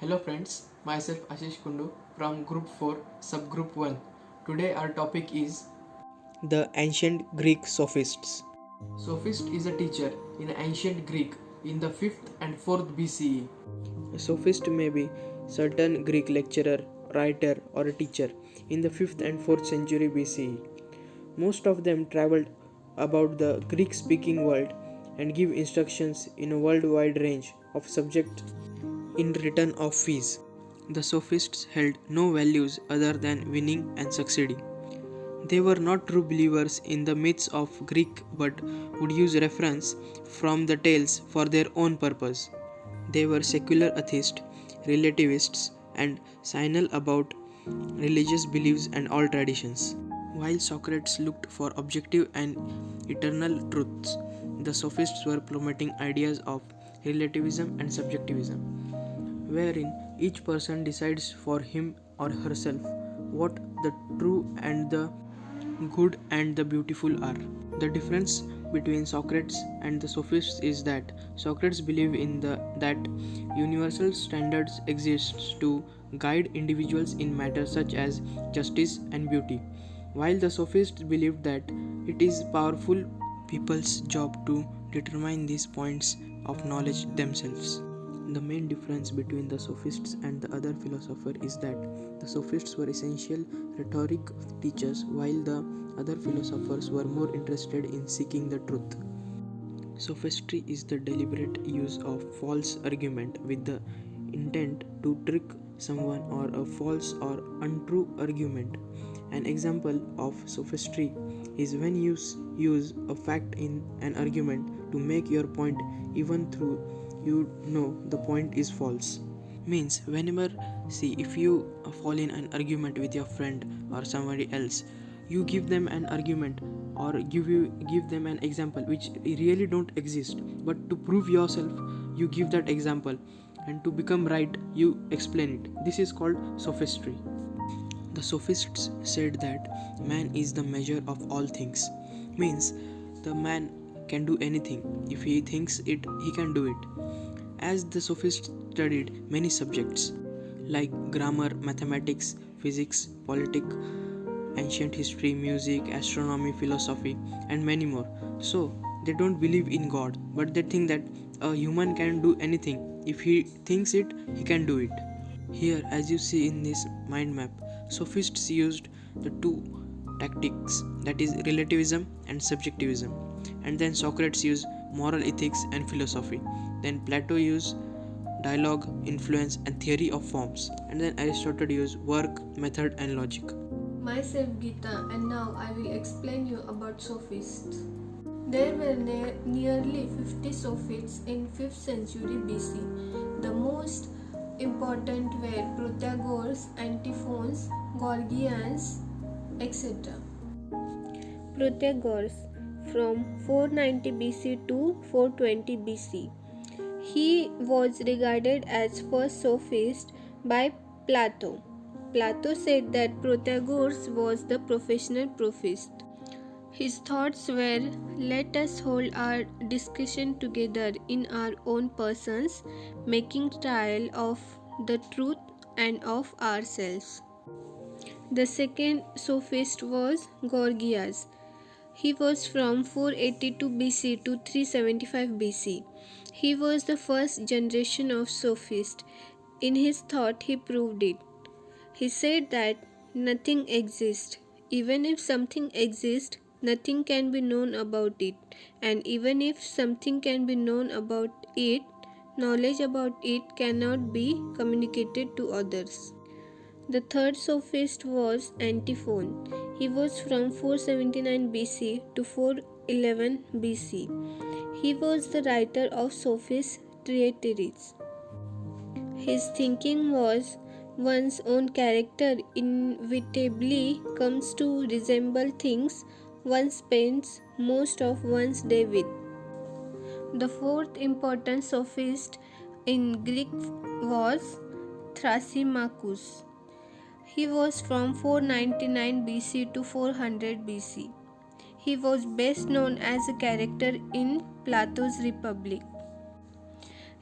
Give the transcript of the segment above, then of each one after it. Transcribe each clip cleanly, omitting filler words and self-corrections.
Hello friends, myself Ashish Kundu from Group 4, Subgroup 1. Today our topic is The ancient Greek sophists. Sophist is a teacher in ancient Greek in the 5th and 4th BCE. A sophist may be certain Greek lecturer, writer, or a teacher in the 5th and 4th century BCE. Most of them traveled about the Greek speaking world and give instructions in a worldwide range of subjects in return of fees. The sophists held no values other than winning and succeeding. They were not true believers in the myths of Greek but would use reference from the tales for their own purpose. They were secular atheists, relativists, and cynical about religious beliefs and all traditions. While Socrates looked for objective and eternal truths, the sophists were promoting ideas of relativism and subjectivism, wherein each person decides for him or herself what the true and the good and the beautiful are. The difference between Socrates and the sophists is that Socrates believed in that universal standards exist to guide individuals in matters such as justice and beauty, while the sophists believed that it is powerful people's job to determine these points of knowledge themselves. The main difference between the sophists and the other philosophers is that the sophists were essential rhetoric teachers while the other philosophers were more interested in seeking the truth. Sophistry is the deliberate use of false argument with the intent to trick someone or a false or untrue argument. An example of sophistry is when you use a fact in an argument to make your point even though you know the point is false. Means whenever see if you fall in an argument with your friend or somebody else, you give them an argument or give them an example which really don't exist, but to prove yourself you give that example, and to become right you explain it. This is called sophistry. The sophists said that man is the measure of all things. Means the man can do anything. If he thinks it, he can do it. As the sophists studied many subjects like grammar, mathematics, physics, politics, ancient history, music, astronomy, philosophy, and many more. So they don't believe in God, but they think that a human can do anything. If he thinks it, he can do it. Here, as you see in this mind map, sophists used the two tactics, that is relativism and subjectivism. And then Socrates used moral ethics and philosophy. Then Plato used dialogue, influence, and theory of forms. And then Aristotle used work, method, and logic. Myself Geeta, and now I will explain you about sophists. There were nearly 50 sophists in 5th century BC. The most important were Protagoras, Antiphons, Gorgias, etc. Protagoras from 490 BC to 420 BC. He was regarded as first sophist by Plato. Plato said that Protagoras was the professional sophist. His thoughts were, let us hold our discussion together in our own persons, making trial of the truth and of ourselves. The second sophist was Gorgias. He was from 482 BC to 375 BC. He was the first generation of sophist. In his thought, he proved it. He said that nothing exists. Even if something exists, nothing can be known about it. And even if something can be known about it, knowledge about it cannot be communicated to others. The third sophist was Antiphon. He was from 479 BC to 411 BC. He was the writer of Sophist Treatises. His thinking was one's own character inevitably comes to resemble things one spends most of one's day with. The fourth important sophist in Greek was Thrasymachus. He was from 499 BC to 400 BC. He was best known as a character in Plato's Republic.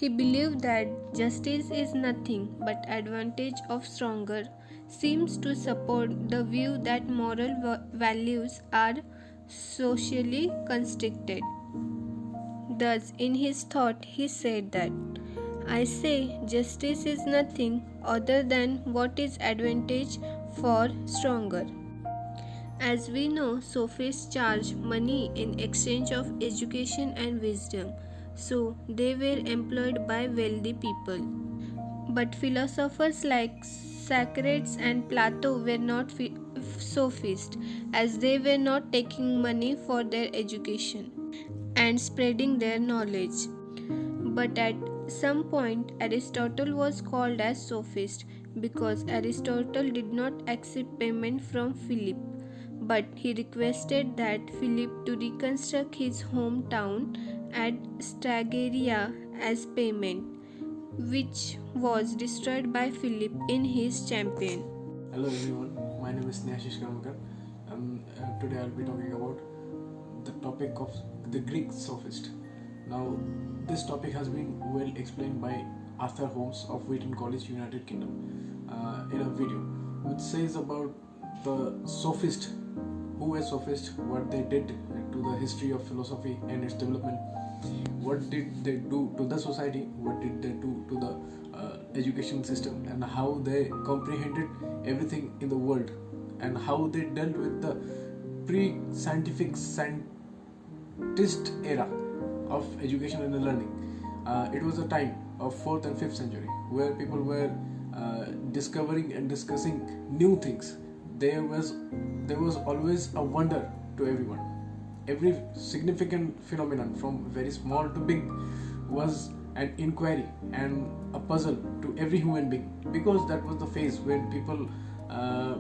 He believed that justice is nothing but advantage of stronger, seems to support the view that moral values are socially constructed. Thus, in his thought, he said that I say justice is nothing other than what is advantage for stronger. As we know, sophists charge money in exchange of education and wisdom, so they were employed by wealthy people. But philosophers like Socrates and Plato were not sophists, as they were not taking money for their education and spreading their knowledge. But at some point, Aristotle was called as sophist because Aristotle did not accept payment from Philip, but he requested that Philip to reconstruct his hometown at Stagaria as payment, which was destroyed by Philip in his champion. Hello everyone, my name is Sneashish Karmakar, and today I'll be talking about the topic of the Greek sophist. Now, this topic has been well explained by Arthur Holmes of Wheaton College, United Kingdom, in a video, which says about the sophist, who were sophists, what they did to the history of philosophy and its development, what did they do to the society, what did they do to the education system, and how they comprehended everything in the world, and how they dealt with the pre-scientific scientist era of education and learning. It was a time of 4th and 5th century where people were discovering and discussing new things. There was always a wonder to everyone. Every significant phenomenon, from very small to big, was an inquiry and a puzzle to every human being, because that was the phase when people, a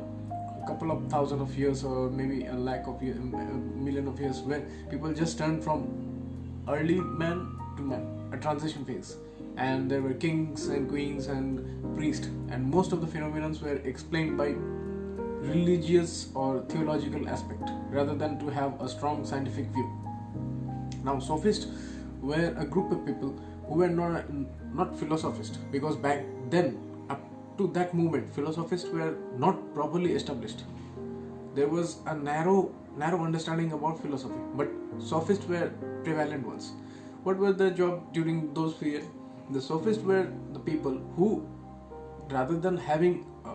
couple of thousand of years or maybe a lakh of years, a million of years, where people just turned from early man to man, a transition phase, and there were kings and queens and priests, and most of the phenomena were explained by religious or theological aspect rather than to have a strong scientific view. Now, sophists were a group of people who were not philosophists, because back then, up to that moment, philosophists were not properly established. There was a narrow understanding about philosophy, but sophists were prevalent ones. What was their job during those periods? The sophists were the people who, rather than having a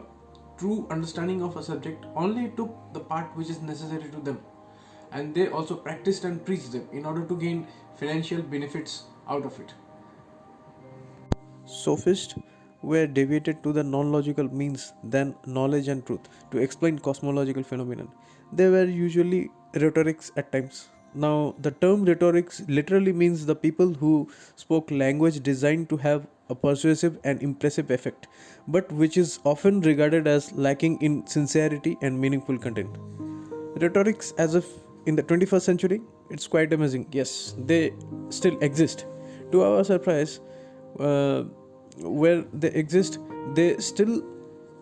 true understanding of a subject, only took the part which is necessary to them, and they also practiced and preached them in order to gain financial benefits out of it. Sophists were deviated to the non-logical means than knowledge and truth to explain cosmological phenomena. They were usually rhetorics at times. Now, the term rhetorics literally means the people who spoke language designed to have a persuasive and impressive effect, but which is often regarded as lacking in sincerity and meaningful content. Rhetorics, as if in the 21st century, it's quite amazing. Yes, they still exist. To our surprise, where they exist, they still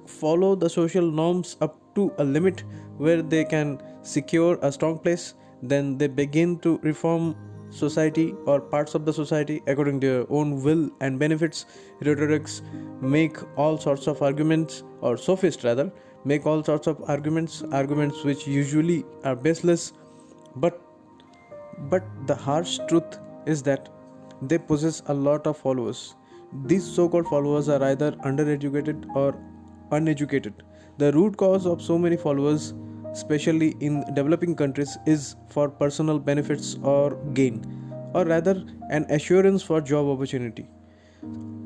follow the social norms up to a limit where they can secure a strong place. Then they begin to reform society or parts of the society according to their own will and benefits. Rhetorics make all sorts of arguments, or sophists rather, make all sorts of arguments which usually are baseless. But the harsh truth is that they possess a lot of followers. These so-called followers are either undereducated or uneducated. The root cause of so many followers, especially in developing countries, is for personal benefits or gain, or rather an assurance for job opportunity.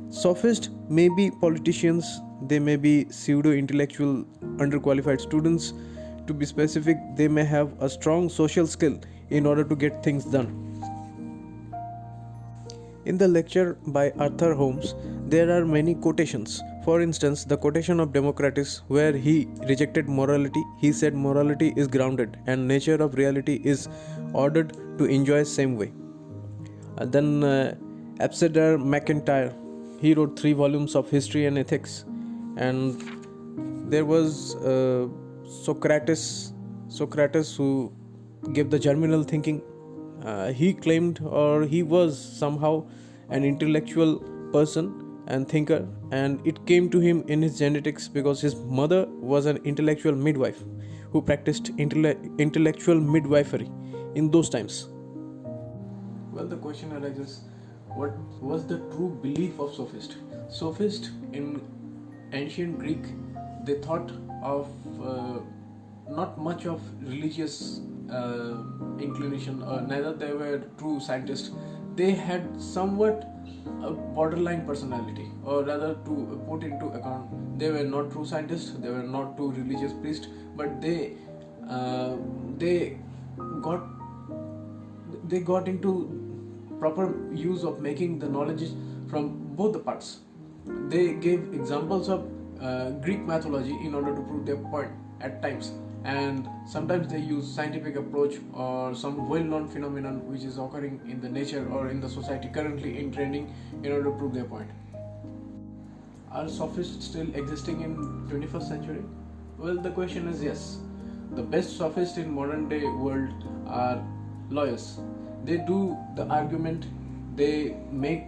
Sophists may be politicians, they may be pseudo-intellectual underqualified students. To be specific, they may have a strong social skill in order to get things done. In the lecture by Arthur Holmes, there are many quotations. For instance, the quotation of Democritus, where he rejected morality. He said morality is grounded and nature of reality is ordered to enjoy same way. Then Abseder McIntyre, he wrote 3 volumes of history and ethics. And there was Socrates who gave the germinal thinking. He claimed, or he was somehow an intellectual person and thinker, and it came to him in his genetics because his mother was an intellectual midwife who practiced intellectual midwifery in those times. Well, the question arises, what was the true belief of sophist? Sophist in ancient Greek, they thought of not much of religious inclination, or neither they were true scientists. They had somewhat a borderline personality, or rather, to put into account, they were not true scientists, they were not true religious priests, but they got into proper use of making the knowledge from both the parts. They gave examples of Greek mythology in order to prove their point at times, and sometimes they use scientific approach or some well-known phenomenon which is occurring in the nature or in the society currently in trending in order to prove their point. Are sophists still existing in 21st century? Well, the question is yes. The best sophists in modern day world are lawyers. They do the argument, they make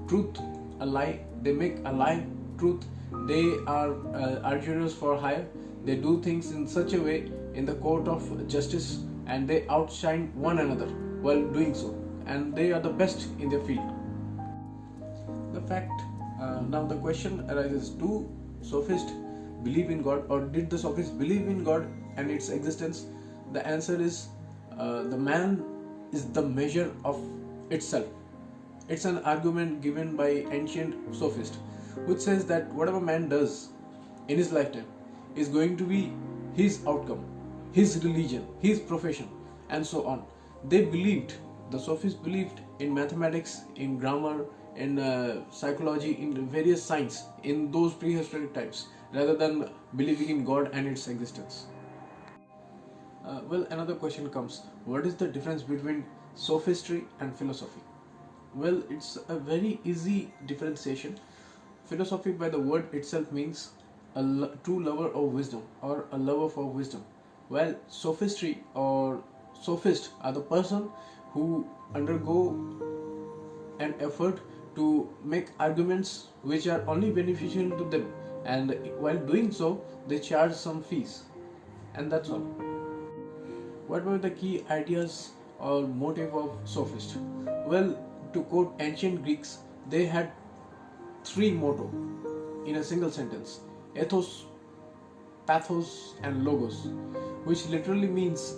truth a lie, they make a lie truth, they are arbitrers for hire, they do things in such a way in the court of justice, and they outshine one another while doing so, and they are the best in their field. Now the question arises, do sophists believe in God, or did the sophists believe in God and its existence? The answer is the man is the measure of itself. It's an argument given by ancient sophists, which says that whatever man does in his lifetime is going to be his outcome, his religion, his profession, and so on. The sophists believed in mathematics, in grammar, in psychology, in various science in those prehistoric times, rather than believing in God and its existence. Well, another question comes, what is the difference between sophistry and philosophy? Well, it's a very easy differentiation. Philosophy by the word itself means a true lover of wisdom, or a lover for wisdom, while sophistry or sophist are the person who undergo an effort to make arguments which are only beneficial to them, and while doing so they charge some fees, and that's all. What were the key ideas or motive of sophist? Well, to quote ancient Greeks, they had three motto in a single sentence: ethos, pathos, and logos, which literally means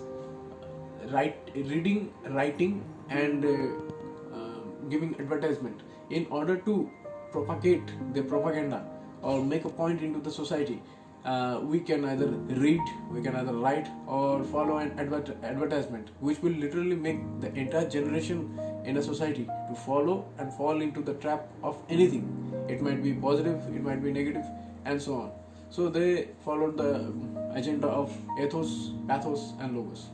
reading, writing, and giving advertisement in order to propagate the propaganda or make a point into the society. We can either read, we can either write, or follow an advertisement, which will literally make the entire generation in a society to follow and fall into the trap of anything. It might be positive, it might be negative, and so on. So they followed the agenda of ethos, pathos, and logos.